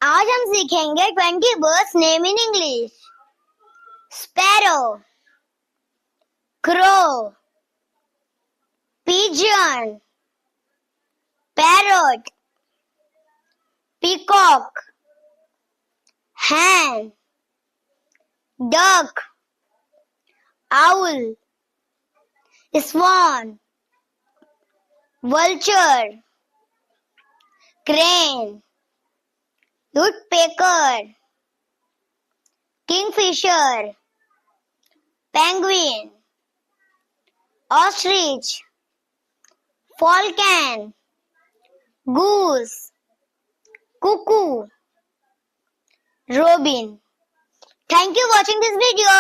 आज हम सीखेंगे 20 birds name in English. Sparrow, crow, pigeon, parrot, peacock, hen, duck, owl, swan, vulture, crane, woodpecker, kingfisher, penguin, ostrich, falcon, goose, cuckoo, robin. Thank you for watching this video.